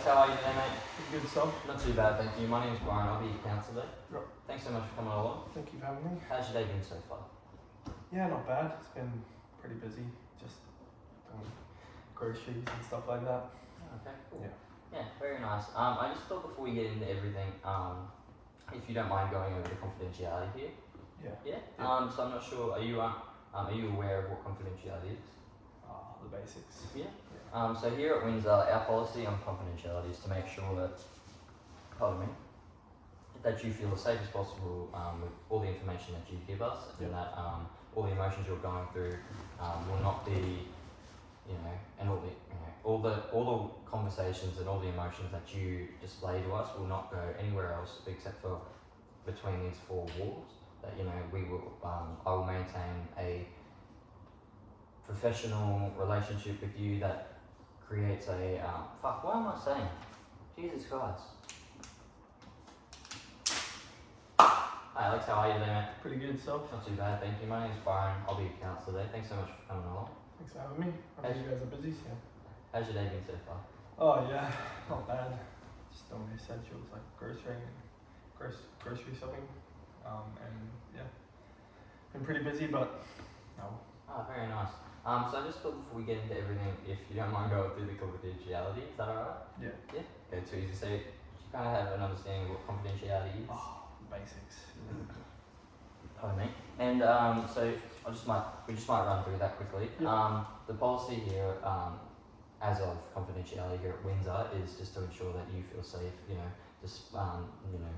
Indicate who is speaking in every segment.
Speaker 1: Alex, how are you today, mate?
Speaker 2: Good stuff.
Speaker 1: Not too bad, thank you. My name's Brian, I'll be your counsellor.
Speaker 2: Yep.
Speaker 1: Thanks so much for coming along.
Speaker 2: Thank you for having me.
Speaker 1: How's your day been so far?
Speaker 2: Yeah, not bad. It's been pretty busy, just doing groceries and stuff like that.
Speaker 1: Okay, cool.
Speaker 2: Yeah.
Speaker 1: Yeah, very nice. I just thought before we get into everything, if you don't mind going over the confidentiality here.
Speaker 2: Yeah.
Speaker 1: Yeah? So I'm not sure, are you aware of what confidentiality is?
Speaker 2: The basics.
Speaker 1: Yeah. So here at Windsor, our policy on confidentiality is to make sure that, that you feel as safe as possible with all the information that you give us, and that all the emotions you're going through will not be, and all the conversations and all the emotions that you display to us will not go anywhere else except for between these four walls. That we will, I will maintain a professional relationship with you that creates a what am I saying? Jesus Christ. Hi Alex, how are you today, mate?
Speaker 2: Pretty good stuff.
Speaker 1: Not too bad, thank you. My name's Brian, I'll be your counsellor today. Thanks so much for coming along.
Speaker 2: Thanks for having me. I know you guys are busy, so.
Speaker 1: How's your day been so far?
Speaker 2: Oh yeah, not bad. Just doing the essentials like grocery shopping. And yeah, been pretty busy, but no.
Speaker 1: Oh, very nice. So I just thought before we get into everything, if you don't mind going through the confidentiality, is that alright?
Speaker 2: Yeah.
Speaker 1: Yeah? Okay, too easy. So you kind of have an understanding of what confidentiality is?
Speaker 2: Basics.
Speaker 1: Pardon me. And so we just might run through that quickly.
Speaker 2: Yeah.
Speaker 1: The policy here, as of confidentiality here at Windsor, is just to ensure that you feel safe,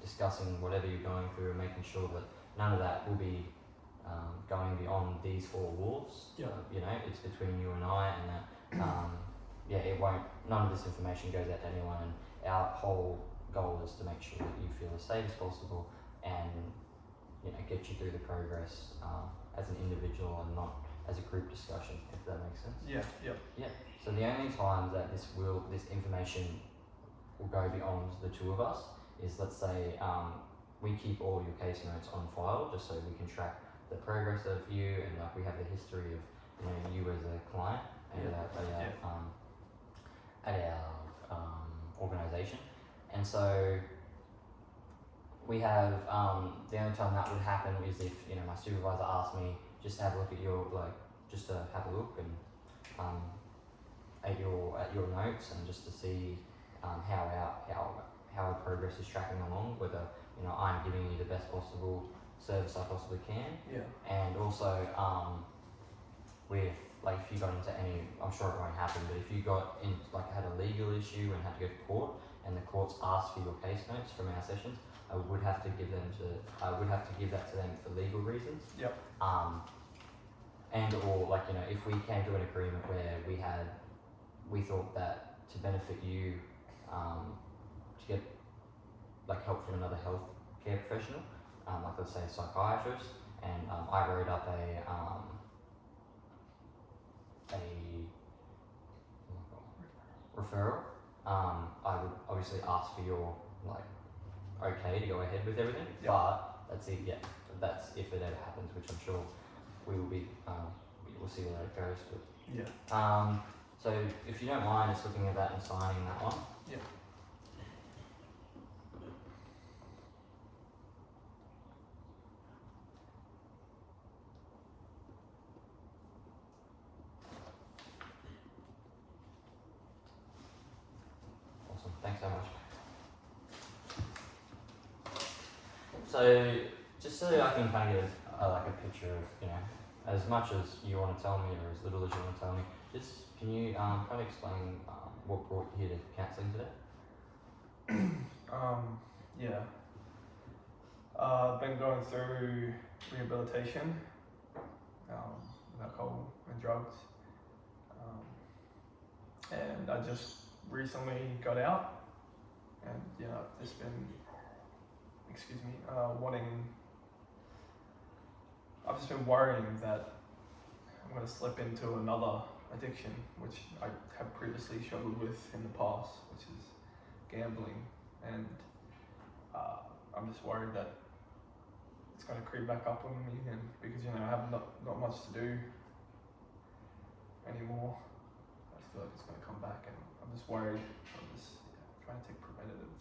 Speaker 1: discussing whatever you're going through and making sure that none of that will be going beyond these four walls.
Speaker 2: Yeah.
Speaker 1: It's between you and I, and that it won't. None of this information goes out to anyone. And our whole goal is to make sure that you feel as safe as possible, and get you through the progress as an individual and not as a group discussion. If that makes sense.
Speaker 2: Yeah.
Speaker 1: So the only times that this information will go beyond the two of us is, let's say, we keep all your case notes on file just so we can track the progress of you, and we have the history of you as a client at our organisation. And so we have the only time that would happen is if my supervisor asked me just to have a look at your at your notes, and just to see how our progress is tracking along, whether I'm giving you the best possible service I possibly can.
Speaker 2: Yeah.
Speaker 1: And also with if you got into any, I'm sure it won't happen, but if you got in had a legal issue and had to go to court, and the courts asked for your case notes from our sessions, I would have to give that to them for legal reasons.
Speaker 2: Yep.
Speaker 1: And or if we came to an agreement where we thought that to benefit you, to get help from another healthcare professional, let's say a psychiatrist, and I wrote up a referral, I would obviously ask for your okay to go ahead with everything.
Speaker 2: Yep.
Speaker 1: But that's it. Yeah, that's if it ever happens, which I'm sure we will be. We'll see where it goes. But
Speaker 2: Yeah.
Speaker 1: so if you don't mind just looking at that and signing that one.
Speaker 2: Yeah.
Speaker 1: Awesome. Thanks so much. So just so I can kind of get a picture of as much as you want to tell me or as little as you want to tell me, just can you kind of explain what brought you here to counselling today?
Speaker 2: Yeah. I've been going through rehabilitation, with alcohol and drugs, and I just recently got out, and I've just been, I've just been worrying that I'm going to slip into another addiction, which I have previously struggled with in the past, which is gambling, and I'm just worried that it's going to creep back up on me, and because I have not much to do anymore, I just feel like it's going to come back, and I'm just worried. trying to take preventative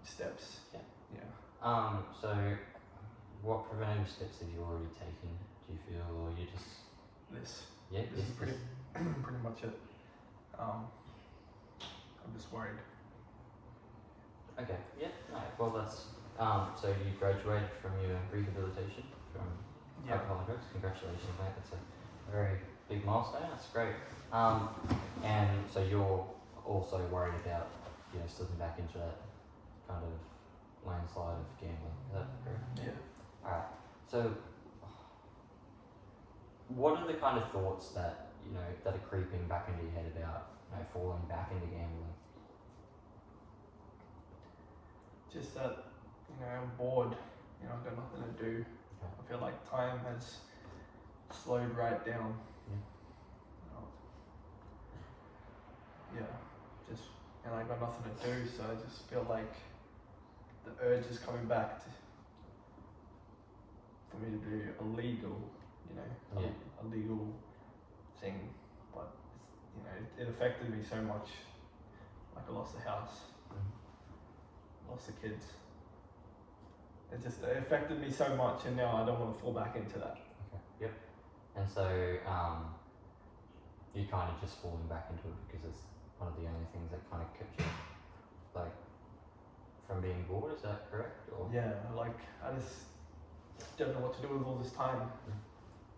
Speaker 2: steps.
Speaker 1: So what preventative steps have you already taken, do you feel, or you just...
Speaker 2: This
Speaker 1: Yeah,
Speaker 2: is pretty pretty much it. I'm just worried.
Speaker 1: Okay, yeah, no, well that's, so you graduated from your rehabilitation from alcohol and drugs. Congratulations, mate, that's a very big milestone, that's great. And so you're also worried about, slipping back into that kind of landslide of gambling, is that correct?
Speaker 2: Yeah.
Speaker 1: Alright, so what are the kind of thoughts that, that are creeping back into your head about, falling back into gambling?
Speaker 2: Just that, I'm bored, I've got nothing to do.
Speaker 1: Okay.
Speaker 2: I feel like time has slowed right down. And I got nothing to do, so I just feel like the urge is coming back for me to do a legal thing, but it affected me so much. Like I lost the house, lost the kids. It affected me so much, and now I don't want to fall back into that.
Speaker 1: Okay. Yep. And so you're kind of just falling back into it because it's one of the only things that kind of kept you from being bored. Is that correct? Or
Speaker 2: yeah, I just don't know what to do with all this time.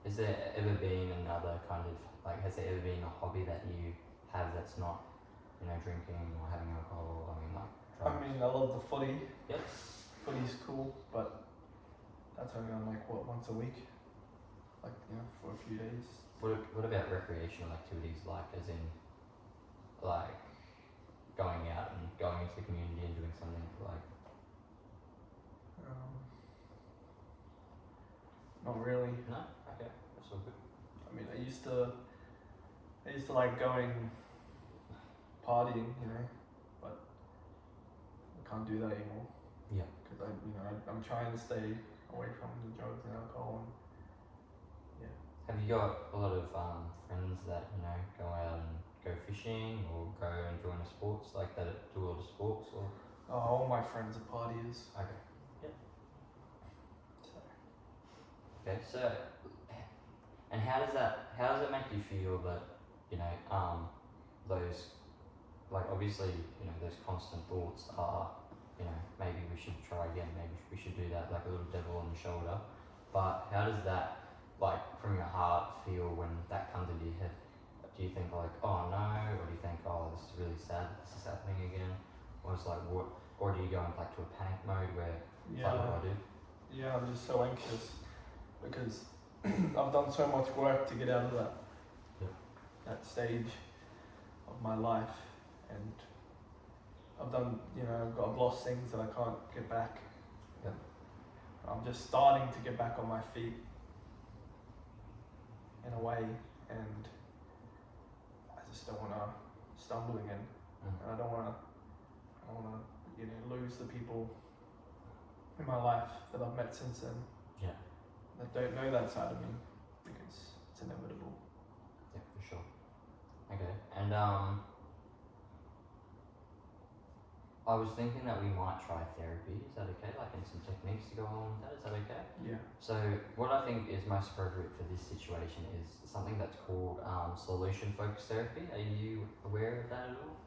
Speaker 1: Is there ever been another kind of has there ever been a hobby that you have that's not drinking or having alcohol? Drugs?
Speaker 2: I love the footy.
Speaker 1: Yep.
Speaker 2: Footy's cool, but that's only on once a week, for a few days.
Speaker 1: What about recreational activities, as in going out and going into the community and doing something
Speaker 2: Not really.
Speaker 1: No? Okay, that's all good.
Speaker 2: I used to like going partying, but I can't do that anymore.
Speaker 1: Yeah.
Speaker 2: Because I'm trying to stay away from the drugs and alcohol.
Speaker 1: Have you got a lot of friends that go out and go fishing or go and join a sports that do a lot of sports or?
Speaker 2: All my friends are partiers.
Speaker 1: Okay. Yeah.
Speaker 2: So.
Speaker 1: Okay. So, and how does it make you feel that those obviously those constant thoughts are maybe we should try again, maybe we should do that, a little devil on the shoulder, but how does that from your heart feel when that comes into your head? Do you think oh no, or do you think this is really sad that this is happening again, or it's what, or do you go into to a panic mode where what do I do?
Speaker 2: Yeah, I'm just so anxious because I've done so much work to get out of that stage of my life, and I've lost things that I can't get back.
Speaker 1: Yep.
Speaker 2: I'm just starting to get back on my feet in a way, and I just don't want to stumble again, and I don't want to lose the people in my life that I've met since then.
Speaker 1: Yeah.
Speaker 2: That don't know that side of me, because it's inevitable.
Speaker 1: Yeah, for sure. Okay, and I was thinking that we might try therapy. Is that okay? And some techniques to go along with that. Is that okay?
Speaker 2: Yeah.
Speaker 1: So what I think is most appropriate for this situation is something that's called solution-focused therapy. Are you aware of that at all?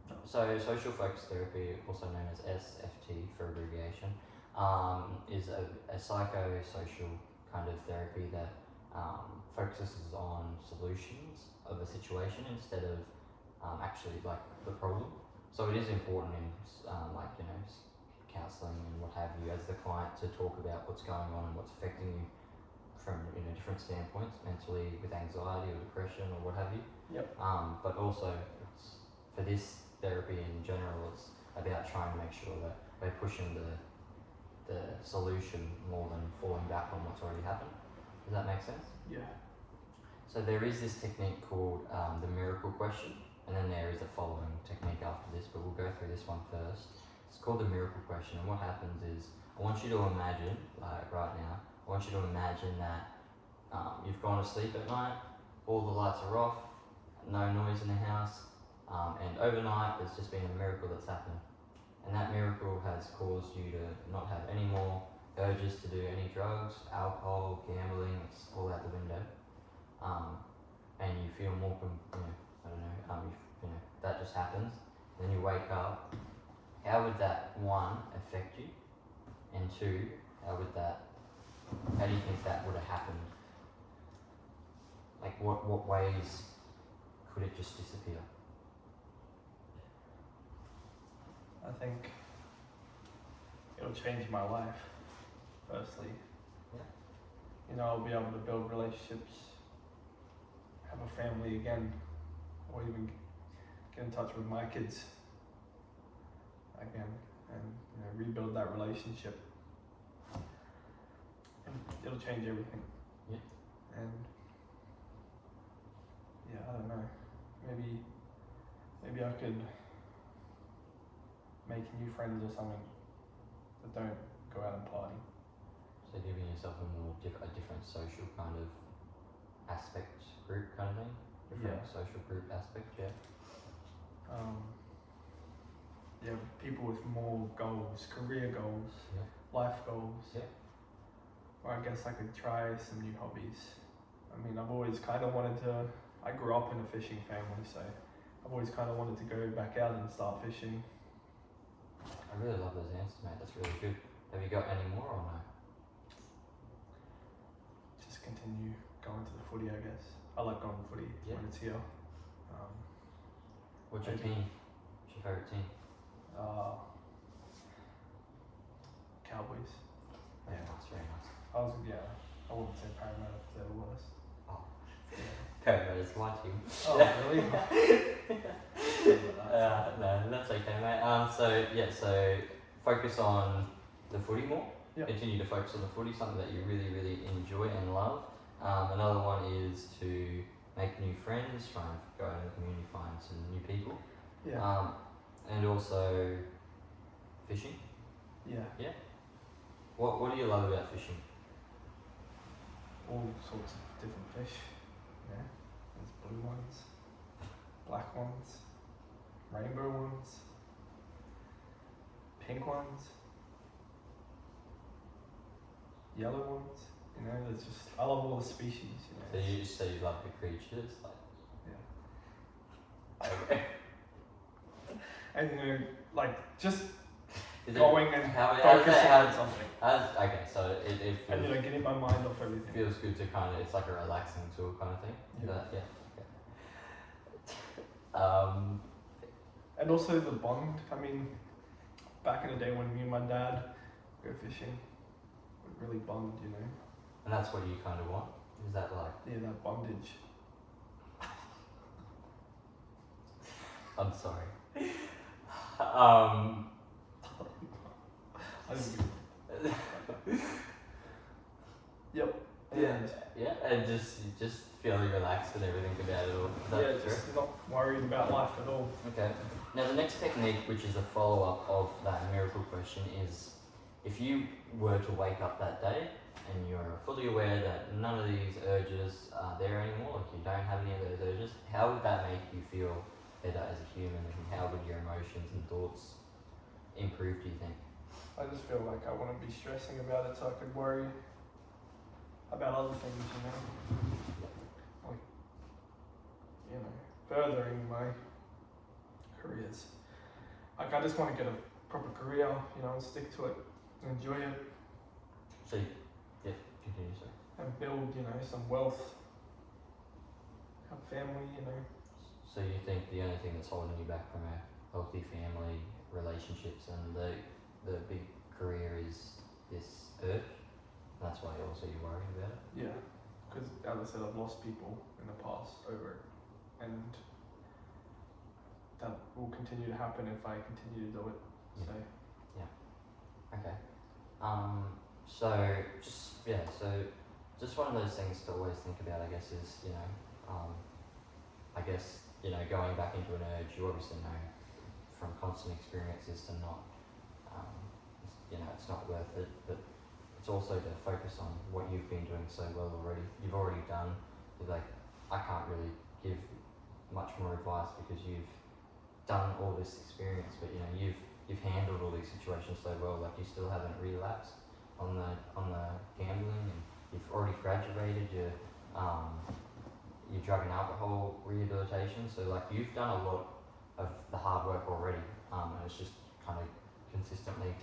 Speaker 2: No.
Speaker 1: So social focused therapy, also known as SFT for abbreviation, is a psychosocial kind of therapy that focuses on solutions of a situation instead of actually the problem. So it is important in counselling and what have you as the client to talk about what's going on and what's affecting you from different standpoints, mentally with anxiety or depression or what have you.
Speaker 2: Yep.
Speaker 1: But also for this therapy in general, it's about trying to make sure that we're pushing the solution more than falling back on what's already happened. Does that make sense?
Speaker 2: Yeah.
Speaker 1: So there is this technique called the miracle question, and then there is a following technique after this, but we'll go through this one first. It's called the miracle question, and what happens is I want you to imagine, right now, I want you to imagine that you've gone to sleep at night, all the lights are off, no noise in the house, and overnight there's just been a miracle that's happened. And that miracle has caused you to not have any more urges to do any drugs, alcohol, gambling, it's all out the window. And you feel more, I don't know, that just happens. And then you wake up. How would that, one, affect you? And two, how do you think that would have happened? Like, what ways could it just disappear?
Speaker 2: I think it'll change my life, firstly.
Speaker 1: Yeah.
Speaker 2: You know, I'll be able to build relationships, have a family again, or even get in touch with my kids again, and rebuild that relationship. And it'll change everything.
Speaker 1: Yeah.
Speaker 2: And yeah, I don't know. Maybe I could make new friends or something that don't go out and party.
Speaker 1: So giving yourself a different social kind of aspect group kind of thing? Different social group aspect, yeah.
Speaker 2: People with more goals, career goals, life goals.
Speaker 1: Yeah.
Speaker 2: Or I guess I could try some new hobbies. I mean, I've always kind of wanted to, I grew up in a fishing family, so I've always kind of wanted to go back out and start fishing.
Speaker 1: I really love those answers, mate. That's really good. Have you got any more or no?
Speaker 2: Just continue going to the footy, I guess. I like going to footy when it's here.
Speaker 1: What's your team? What's your favourite team?
Speaker 2: Cowboys.
Speaker 1: Very nice, very nice.
Speaker 2: I wouldn't say Parramatta because they're the worst.
Speaker 1: Oh. Parramatta's my team.
Speaker 2: Oh, really?
Speaker 1: No, that's okay, mate. So focus on the footy more.
Speaker 2: Yep.
Speaker 1: Continue to focus on the footy, something that you really, really enjoy and love. Another one is to make new friends, try and go out in the community, find some new people.
Speaker 2: Yeah.
Speaker 1: And also fishing.
Speaker 2: Yeah.
Speaker 1: Yeah. What do you love about fishing?
Speaker 2: All sorts of different fish. Yeah. There's blue ones, black ones, rainbow ones, pink ones, yellow ones. There's just, I love all the species.
Speaker 1: So you just say you love the creatures, like.
Speaker 2: Yeah.
Speaker 1: Okay.
Speaker 2: And just
Speaker 1: Is
Speaker 2: going and focusing on something.
Speaker 1: Okay, so it feels,
Speaker 2: And getting my mind off everything.
Speaker 1: feels good to kind of, it's like a relaxing tool kind of thing.
Speaker 2: Yeah.
Speaker 1: Okay.
Speaker 2: And also the bond. I mean, back in the day when me and my dad go fishing, we'd really bond,
Speaker 1: And that's what you kind of want? Is that like?
Speaker 2: Yeah, that bondage.
Speaker 1: I'm sorry.
Speaker 2: Yep.
Speaker 1: And just feeling relaxed and everything about it all. Is that true?
Speaker 2: Just not worried about life at all.
Speaker 1: Okay. Now the next technique, which is a follow-up of that miracle question, is if you were to wake up that day and you're fully aware that none of these urges are there anymore, like you don't have any of those urges, how would that make you feel better as a human, and how would your emotions and thoughts improve, do you think?
Speaker 2: I just feel like I wouldn't be stressing about it, so I could worry about other things, furthering my careers. Like, I just want to get a proper career, and stick to it, enjoy it.
Speaker 1: So, continue, sorry.
Speaker 2: And build, some wealth, have family,
Speaker 1: So you think the only thing that's holding you back from a healthy family, relationships, and the big career is this urge? That's why also you're worried about it?
Speaker 2: Yeah, because as I said, I've lost people in the past over it, and that will continue to happen if I continue to do it. So.
Speaker 1: Okay. So just one of those things to always think about, I guess, is, going back into an urge, you obviously know from constant experiences to not, it's not worth it, but it's also to focus on what you've been doing so well already. You've already done, you're like, I can't really give much more advice because you've done all this experience, but you know you've handled all these situations so well. Like you still haven't relapsed on the gambling, and you've already graduated your drug and alcohol rehabilitation. So like you've done a lot of the hard work already, and it's just kind of consistently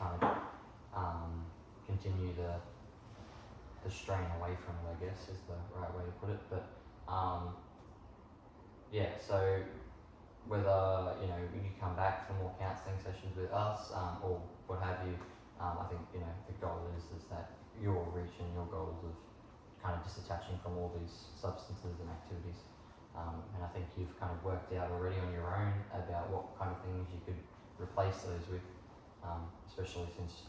Speaker 1: continue the strain away from it, I guess is the right way to put it. But yeah, so whether you know you come back for more counselling sessions with us or what have you, I think you know the goal is that you're reaching your goals of kind of disattaching from all these substances and activities. And I think you've kind of worked out already on your own about what kind of things you could replace those with, especially since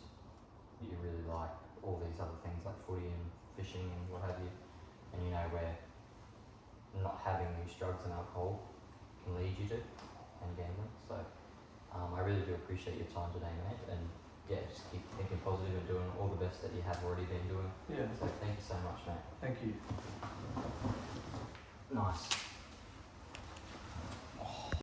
Speaker 1: you really like all these other things like footy and fishing and what have you. And you know where not having these drugs and alcohol can lead you to, and gambling. So I really do appreciate your time today, mate. And yeah, just keep thinking positive and doing all the best that you have already been doing.
Speaker 2: Yeah.
Speaker 1: So thank you so much, mate.
Speaker 2: Thank you.
Speaker 1: Nice.